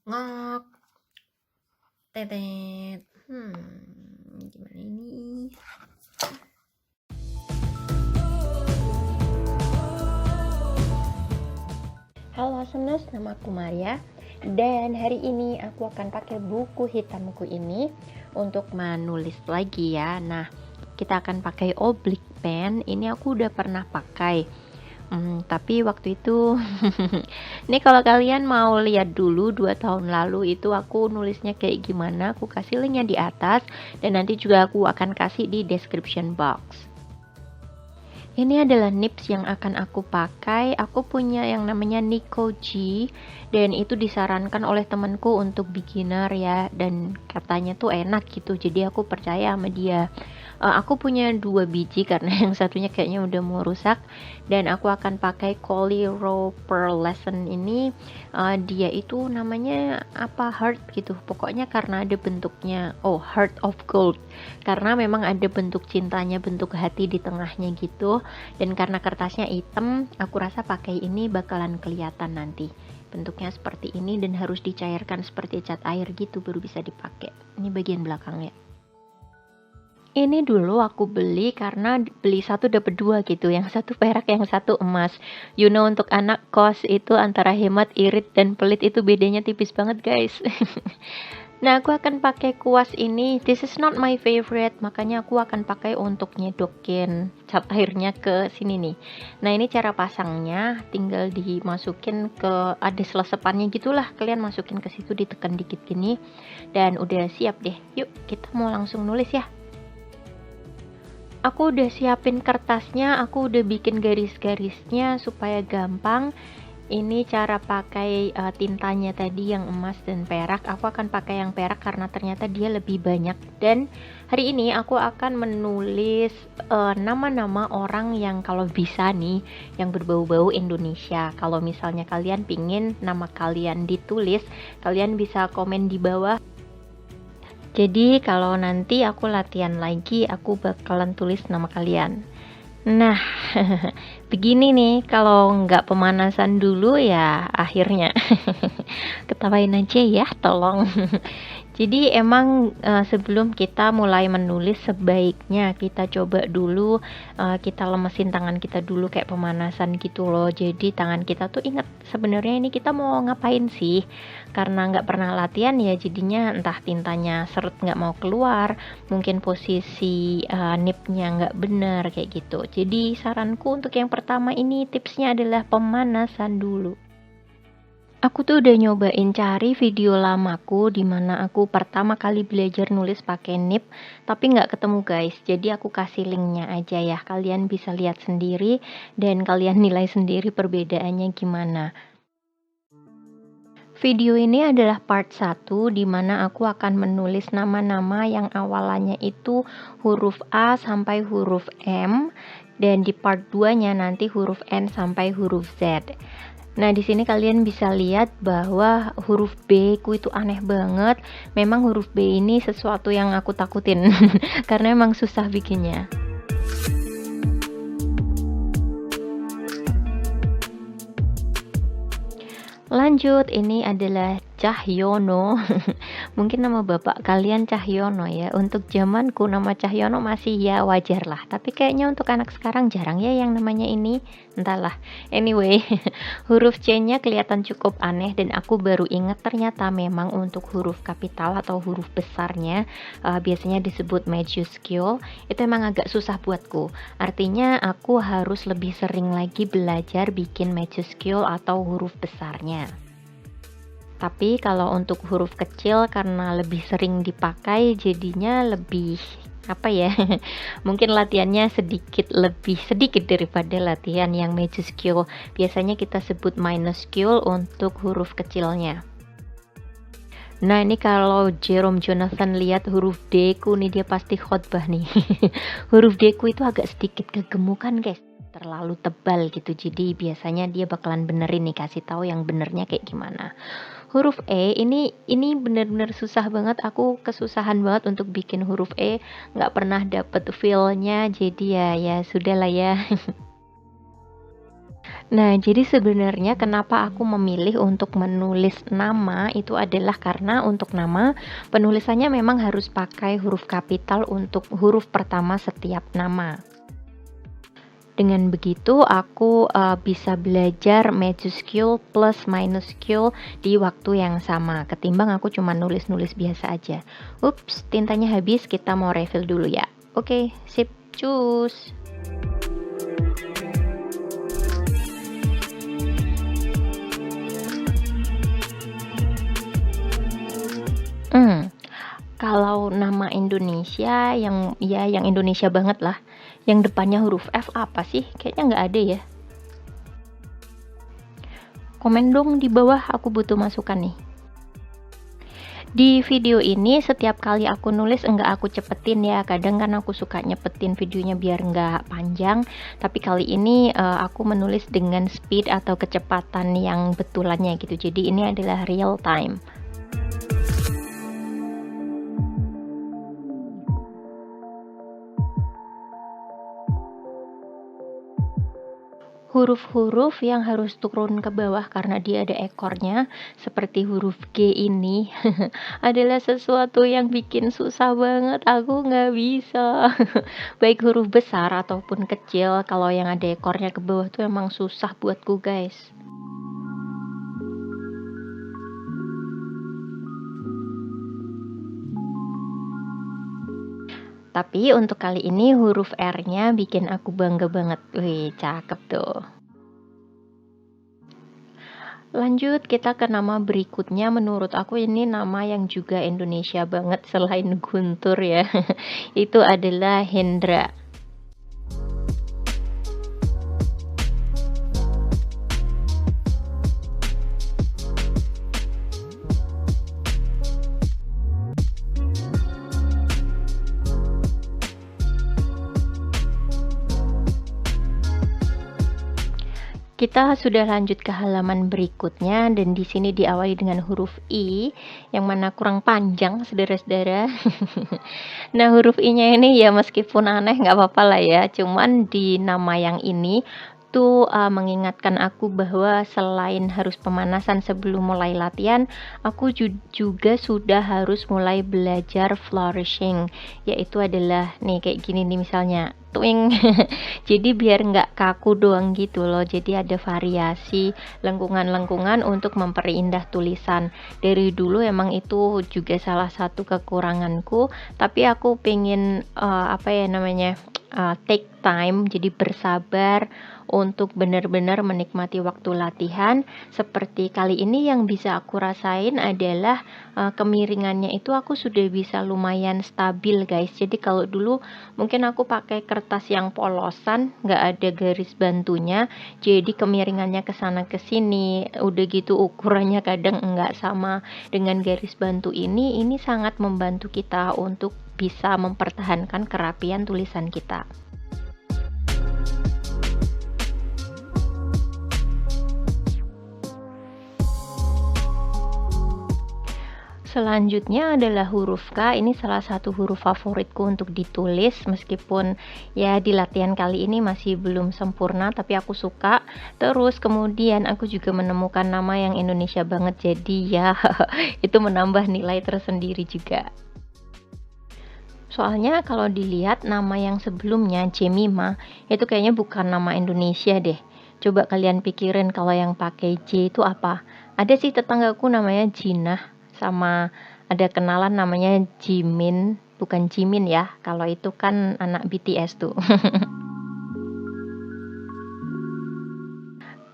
Ngok, tetet. Gimana ini? Halo Awesomeness, nama aku Maria. Dan hari ini aku akan pakai buku hitamku ini untuk menulis lagi ya. Nah, kita akan pakai oblique pen. Ini aku udah pernah pakai. Tapi waktu itu ini kalau kalian mau lihat dulu 2 tahun lalu itu aku nulisnya kayak gimana, aku kasih linknya di atas dan nanti juga aku akan kasih di description box. Ini adalah nips yang akan aku pakai. Aku punya yang namanya Nico G dan itu disarankan oleh temanku untuk beginner ya, dan katanya tuh enak gitu. Jadi aku percaya sama dia. Aku punya 2 biji karena yang satunya kayaknya udah mau rusak, dan aku akan pakai Coliro Pearlescent ini. Dia itu namanya apa, heart gitu. Pokoknya karena ada bentuknya, heart of gold. Karena memang ada bentuk cintanya, bentuk hati di tengahnya gitu. Dan karena kertasnya hitam, aku rasa pakai ini bakalan kelihatan nanti. Bentuknya seperti ini dan harus dicairkan seperti cat air gitu baru bisa dipakai. Ini bagian belakangnya. Ini dulu aku beli karena beli satu dapat dua gitu, yang satu perak yang satu emas. Untuk anak kos itu antara hemat, irit, dan pelit itu bedanya tipis banget guys. Nah, aku akan pakai kuas ini. This is not my favorite, makanya aku akan pakai untuk nyedokin cat airnya ke sini nih. Nah, ini cara pasangnya, tinggal dimasukin ke, ada selesepannya gitulah. Kalian masukin ke situ, ditekan dikit gini, dan udah siap deh. Yuk, kita mau langsung nulis ya. Aku udah siapin kertasnya, aku udah bikin garis-garisnya supaya gampang. Ini cara pakai tintanya tadi yang emas dan perak. Aku akan pakai yang perak karena ternyata dia lebih banyak. Dan hari ini aku akan menulis nama-nama orang yang kalau bisa nih, yang berbau-bau Indonesia. Kalau misalnya kalian pingin nama kalian ditulis, kalian bisa komen di bawah. Jadi kalau nanti aku latihan lagi, aku bakalan tulis nama kalian. Nah, begini nih, kalau nggak pemanasan dulu ya akhirnya. Ketawain aja ya, tolong. Jadi emang sebelum kita mulai menulis sebaiknya kita coba dulu, kita lemesin tangan kita dulu kayak pemanasan gitu loh. Jadi tangan kita tuh inget sebenarnya ini kita mau ngapain sih. Karena nggak pernah latihan ya jadinya entah tintanya seret nggak mau keluar, mungkin posisi nipnya nggak benar kayak gitu. Jadi saranku untuk yang pertama ini tipsnya adalah pemanasan dulu. Aku tuh udah nyobain cari video lamaku di mana aku pertama kali belajar nulis pakai nib, tapi nggak ketemu guys. Jadi aku kasih linknya aja ya. Kalian bisa lihat sendiri dan kalian nilai sendiri perbedaannya gimana. Video ini adalah part 1 di mana aku akan menulis nama-nama yang awalannya itu huruf A sampai huruf M, dan di part 2-nya nanti huruf N sampai huruf Z. Nah, di sini kalian bisa lihat bahwa huruf B ku itu aneh banget. Memang huruf B ini sesuatu yang aku takutin karena emang susah bikinnya. Lanjut, ini adalah Cahyono. Mungkin nama bapak kalian Cahyono ya. Untuk zamanku nama Cahyono masih ya wajar lah. Tapi kayaknya untuk anak sekarang jarang ya yang namanya ini. Entahlah. Anyway, huruf C-nya kelihatan cukup aneh dan aku baru ingat ternyata memang untuk huruf kapital atau huruf besarnya biasanya disebut majuscule. Itu emang agak susah buatku. Artinya aku harus lebih sering lagi belajar bikin majuscule atau huruf besarnya. Tapi kalau untuk huruf kecil karena lebih sering dipakai jadinya lebih apa ya, mungkin latihannya lebih sedikit daripada latihan yang majuscule. Biasanya kita sebut minuscule untuk huruf kecilnya. Nah, ini kalau Jerome Jonathan lihat huruf D ku nih dia pasti khotbah nih. Huruf D ku itu agak sedikit kegemukan guys, terlalu tebal gitu. Jadi biasanya dia bakalan benerin nih, kasih tahu yang benernya kayak gimana. Huruf E ini bener-bener susah banget. Aku kesusahan banget untuk bikin huruf E, nggak pernah dapet feel-nya. Jadi ya sudah lah ya. Nah, jadi sebenarnya kenapa aku memilih untuk menulis nama itu adalah karena untuk nama penulisannya memang harus pakai huruf kapital untuk huruf pertama setiap nama. Dengan begitu aku bisa belajar majuscule plus minuscule di waktu yang sama ketimbang aku cuma nulis-nulis biasa aja. Ups, tintanya habis, kita mau refill dulu ya. Oke, sip, cus. Kalau nama Indonesia yang Indonesia banget lah, yang depannya huruf F apa sih? Kayaknya nggak ada ya. Komen dong di bawah, aku butuh masukan nih. Di video ini setiap kali aku nulis enggak aku cepetin ya, kadang kan aku suka nyepetin videonya biar enggak panjang, tapi kali ini aku menulis dengan speed atau kecepatan yang betulannya gitu, jadi ini adalah real time. Huruf-huruf yang harus turun ke bawah karena dia ada ekornya, seperti huruf G ini, adalah sesuatu yang bikin susah banget, aku nggak bisa. Baik huruf besar ataupun kecil, kalau yang ada ekornya ke bawah tuh emang susah buatku, guys. Tapi untuk kali ini huruf R-nya bikin aku bangga banget. Wih, cakep tuh. Lanjut kita ke nama berikutnya, menurut aku ini nama yang juga Indonesia banget selain Guntur ya. Itu adalah Hendra. Kita sudah lanjut ke halaman berikutnya dan di sini diawali dengan huruf I yang mana kurang panjang, saudara-saudara. Nah, huruf I-nya ini ya meskipun aneh nggak apa-apa lah ya, cuman di nama yang ini tuh mengingatkan aku bahwa selain harus pemanasan sebelum mulai latihan, aku juga sudah harus mulai belajar flourishing, yaitu adalah nih kayak gini nih misalnya twing. Jadi biar nggak kaku doang gitu loh, jadi ada variasi lengkungan-lengkungan untuk memperindah tulisan. Dari dulu emang itu juga salah satu kekuranganku, tapi aku pengen take time, jadi bersabar untuk benar-benar menikmati waktu latihan. Seperti kali ini yang bisa aku rasain adalah kemiringannya itu aku sudah bisa lumayan stabil, guys. Jadi kalau dulu mungkin aku pakai kertas yang polosan, nggak ada garis bantunya, jadi kemiringannya ke sana ke sini, udah gitu ukurannya kadang nggak sama dengan garis bantu ini sangat membantu kita untuk bisa mempertahankan kerapian tulisan kita. Selanjutnya adalah huruf K. Ini salah satu huruf favoritku untuk ditulis, meskipun ya di latihan kali ini masih belum sempurna, tapi aku suka. Terus kemudian aku juga menemukan nama yang Indonesia banget, jadi ya itu menambah nilai tersendiri juga. Soalnya kalau dilihat nama yang sebelumnya Jemima itu kayaknya bukan nama Indonesia deh. Coba kalian pikirin kalau yang pakai J itu apa? Ada sih tetanggaku namanya Jinah, sama ada kenalan namanya Jimin, bukan Jimin ya. Kalau itu kan anak BTS tuh.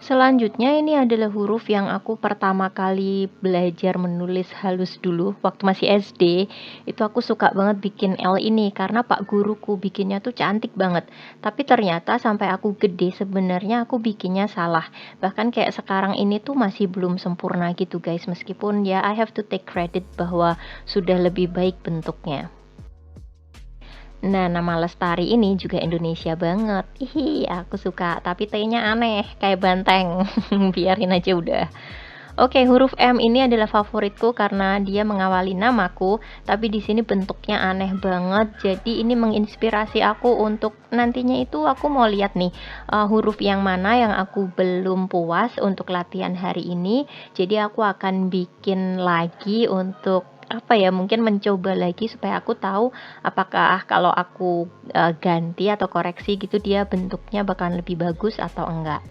Selanjutnya ini adalah huruf yang aku pertama kali belajar menulis halus dulu waktu masih SD. Itu aku suka banget bikin L ini karena pak guruku bikinnya tuh cantik banget. Tapi ternyata sampai aku gede sebenarnya aku bikinnya salah. Bahkan kayak sekarang ini tuh masih belum sempurna gitu, guys. Meskipun ya I have to take credit bahwa sudah lebih baik bentuknya. Nah, nama Lestari ini juga Indonesia banget. Aku suka, tapi T-nya aneh, kayak banteng. Biarin aja udah. Oke, huruf M ini adalah favoritku karena dia mengawali namaku, tapi di sini bentuknya aneh banget. Jadi ini menginspirasi aku untuk nantinya itu aku mau lihat nih huruf yang mana yang aku belum puas untuk latihan hari ini. Jadi aku akan bikin lagi untuk apa ya, mungkin mencoba lagi supaya aku tahu apakah kalau aku ganti atau koreksi gitu dia bentuknya bakalan lebih bagus atau enggak.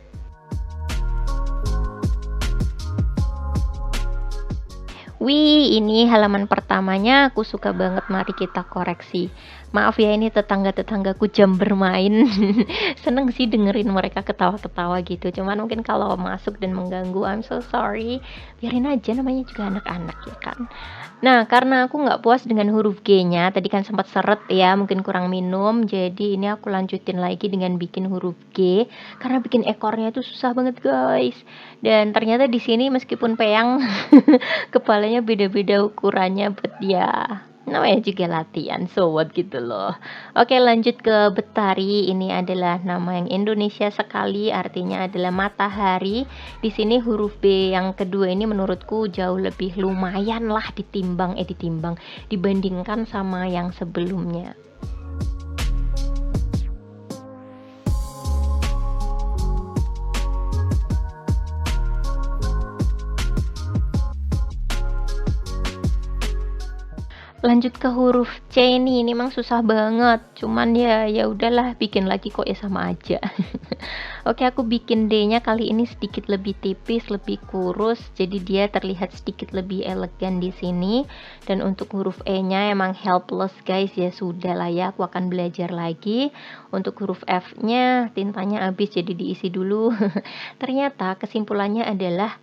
Wih, ini halaman pertamanya aku suka banget, mari kita koreksi. Maaf ya, ini tetangga-tetanggaku jam bermain. Seneng sih dengerin mereka ketawa-ketawa gitu. Cuman mungkin kalau masuk dan mengganggu, I'm so sorry. Biarin aja, namanya juga anak-anak ya kan. Nah, karena aku nggak puas dengan huruf G-nya, tadi kan sempat seret ya, mungkin kurang minum. Jadi ini aku lanjutin lagi dengan bikin huruf G, karena bikin ekornya itu susah banget guys. Dan ternyata di sini meskipun peyang, kepalanya beda-beda ukurannya, buat dia namanya juga latihan, so what gitu loh. Oke, lanjut ke Betari. Ini adalah nama yang Indonesia sekali, artinya adalah matahari. Di sini huruf B yang kedua ini menurutku jauh lebih lumayan lah ditimbang dibandingkan sama yang sebelumnya. Lanjut ke huruf C ini memang susah banget. Cuman ya udahlah, bikin lagi kok ya sama aja. Oke, aku bikin D-nya kali ini sedikit lebih tipis, lebih kurus, jadi dia terlihat sedikit lebih elegan di sini. Dan untuk huruf E-nya emang helpless guys, ya sudah lah ya, aku akan belajar lagi. Untuk huruf F-nya tintanya habis, jadi diisi dulu. Ternyata kesimpulannya adalah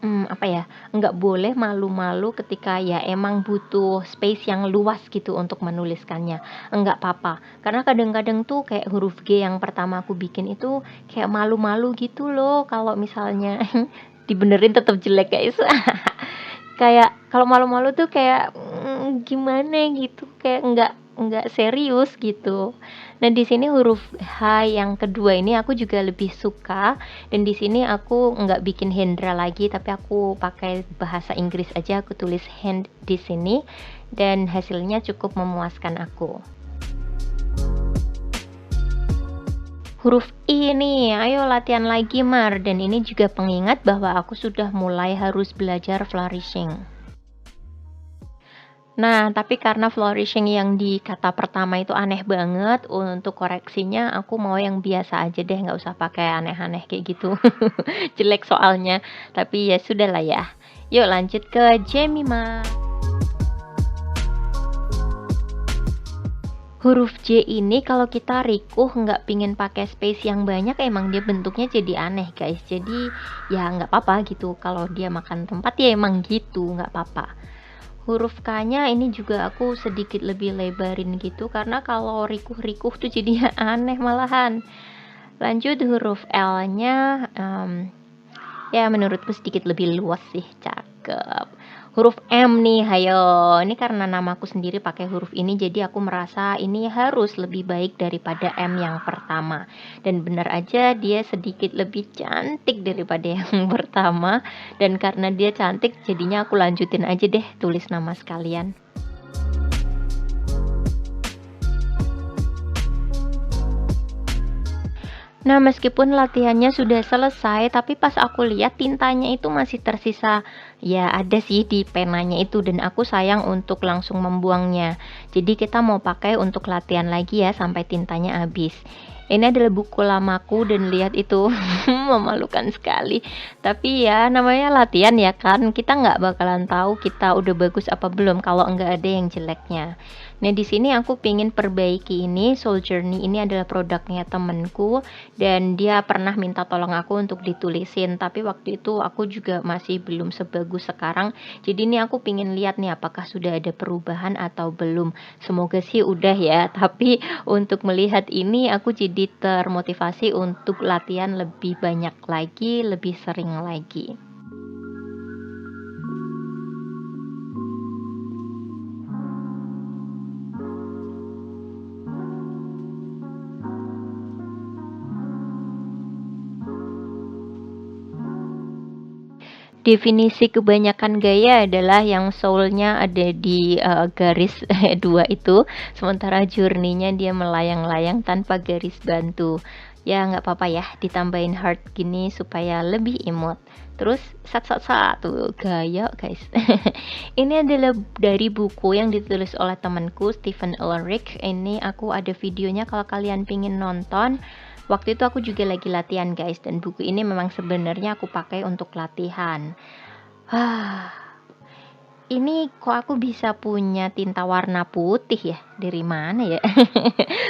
apa ya, nggak boleh malu-malu ketika ya emang butuh space yang luas gitu untuk menuliskannya, enggak apa-apa. Karena kadang-kadang tuh kayak huruf G yang pertama aku bikin itu kayak malu-malu gitu loh kalau misalnya dibenerin tetap jelek guys. Kayak kalau malu-malu tuh kayak gimana gitu, kayak nggak serius gitu. Nah, di sini huruf H yang kedua ini aku juga lebih suka, dan di sini aku nggak bikin Hendra lagi, tapi aku pakai bahasa Inggris aja, aku tulis hand di sini, dan hasilnya cukup memuaskan aku. Huruf I nih, ayo latihan lagi Mar, dan ini juga pengingat bahwa aku sudah mulai harus belajar flourishing. Nah, tapi karena flourishing yang di kata pertama itu aneh banget, untuk koreksinya aku mau yang biasa aja deh, nggak usah pakai aneh-aneh kayak gitu. Jelek soalnya, tapi ya sudahlah ya. Yuk lanjut ke Jemima. Huruf J ini kalau kita rikuh nggak pingin pakai space yang banyak, emang dia bentuknya jadi aneh guys. Jadi ya nggak apa-apa gitu, kalau dia makan tempat ya emang gitu, nggak apa-apa. Huruf K-nya ini juga aku sedikit lebih lebarin gitu, karena kalau rikuh-rikuh tuh jadinya aneh malahan. Lanjut huruf L-nya, ya menurutku sedikit lebih luas sih, cakep. Huruf M nih, hayo. Ini karena namaku sendiri pakai huruf ini, jadi aku merasa ini harus lebih baik daripada M yang pertama. Dan benar aja dia sedikit lebih cantik daripada yang pertama. Dan karena dia cantik, jadinya aku lanjutin aja deh tulis nama sekalian. Nah, meskipun latihannya sudah selesai, tapi pas aku lihat tintanya itu masih tersisa. Ya, ada sih di penanya itu, dan aku sayang untuk langsung membuangnya. Jadi kita mau pakai untuk latihan lagi ya sampai tintanya habis. Ini adalah buku lamaku, dan lihat itu memalukan sekali. Tapi ya namanya latihan ya kan, kita nggak bakalan tahu kita udah bagus apa belum kalau nggak ada yang jeleknya. Nah, di sini aku pingin perbaiki ini. Soul Journey ini adalah produknya temenku, dan dia pernah minta tolong aku untuk ditulisin, tapi waktu itu aku juga masih belum sebagus sekarang. Jadi ini aku pingin lihat nih apakah sudah ada perubahan atau belum. Semoga sih udah ya, tapi untuk melihat ini aku jadi termotivasi untuk latihan lebih banyak lagi, lebih sering lagi. Definisi kebanyakan gaya adalah yang soulnya ada di garis dua itu, sementara journey-nya dia melayang-layang tanpa garis bantu. Ya nggak apa-apa ya, ditambahin heart gini supaya lebih imut. Terus tuh gaya guys. Ini adalah dari buku yang ditulis oleh temanku Stephen Ulrich. Ini aku ada videonya kalau kalian pingin nonton. Waktu itu aku juga lagi latihan guys, dan buku ini memang sebenarnya aku pakai untuk latihan. Ini kok aku bisa punya tinta warna putih ya? Dari mana ya?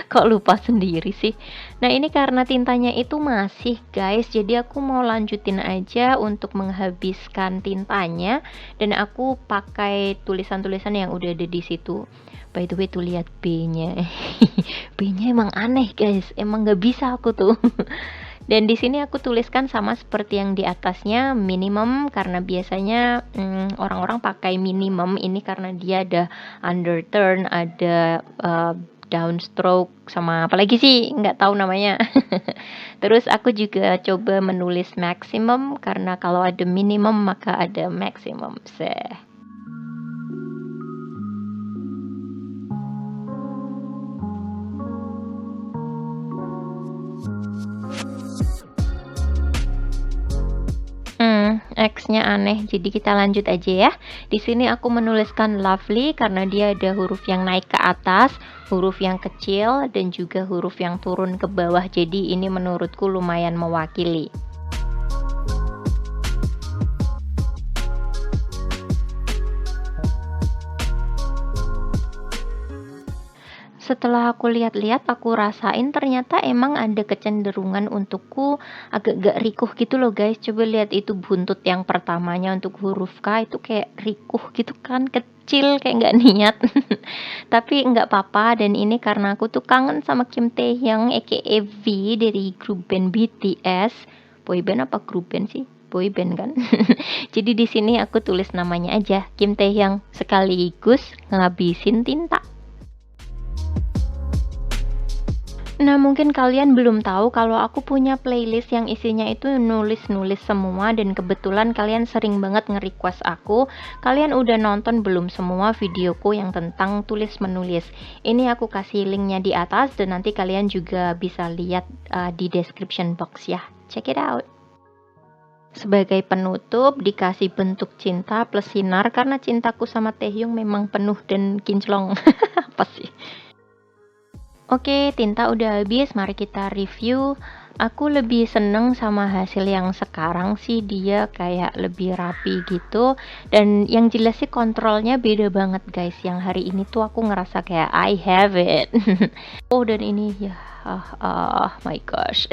Kok lupa sendiri sih? Nah ini karena tintanya itu masih guys, jadi aku mau lanjutin aja untuk menghabiskan tintanya, dan aku pakai tulisan-tulisan yang udah ada di situ. By the way tuh lihat B-nya. B-nya emang aneh guys, emang nggak bisa aku tuh. Dan di sini aku tuliskan sama seperti yang di atasnya, minimum, karena biasanya orang-orang pakai minimum ini karena dia ada underturn, ada downstroke, sama apalagi sih nggak tahu namanya. Terus aku juga coba menulis maximum karena kalau ada minimum maka ada maximum. X-nya aneh, jadi kita lanjut aja ya. Di sini aku menuliskan lovely karena dia ada huruf yang naik ke atas, huruf yang kecil, dan juga huruf yang turun ke bawah. Jadi ini menurutku lumayan mewakili. Setelah aku lihat-lihat, aku rasain ternyata emang ada kecenderungan untukku agak-agak rikuh gitu loh guys. Coba lihat itu buntut yang pertamanya untuk huruf K itu kayak rikuh gitu kan, kecil kayak nggak niat. Tapi nggak apa-apa, dan ini karena aku tuh kangen sama Kim Taehyung aka V dari grup band BTS. Boyband apa grup band sih? Boyband kan. Jadi di sini aku tulis namanya aja, Kim Taehyung, sekaligus ngabisin tinta. Nah, mungkin kalian belum tahu kalau aku punya playlist yang isinya itu nulis-nulis semua, dan kebetulan kalian sering banget nge-request aku. Kalian udah nonton belum semua videoku yang tentang tulis-menulis? Ini aku kasih linknya di atas, dan nanti kalian juga bisa lihat di description box ya. Check it out. Sebagai penutup dikasih bentuk cinta plus sinar karena cintaku sama Taehyung memang penuh dan kinclong. Apa sih? Oke, tinta udah habis, mari kita review. Aku lebih seneng sama hasil yang sekarang sih, dia kayak lebih rapi gitu. Dan yang jelas sih kontrolnya beda banget guys. Yang hari ini tuh aku ngerasa kayak I have it. Oh, dan ini ya, my gosh.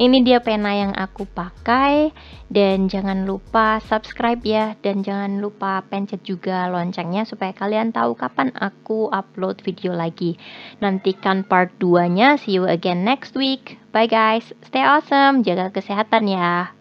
Ini dia pena yang aku pakai, dan jangan lupa subscribe ya, dan jangan lupa pencet juga loncengnya supaya kalian tahu kapan aku upload video lagi. Nantikan part 2-nya, see you again next week. Bye guys, stay awesome, jaga kesehatan ya.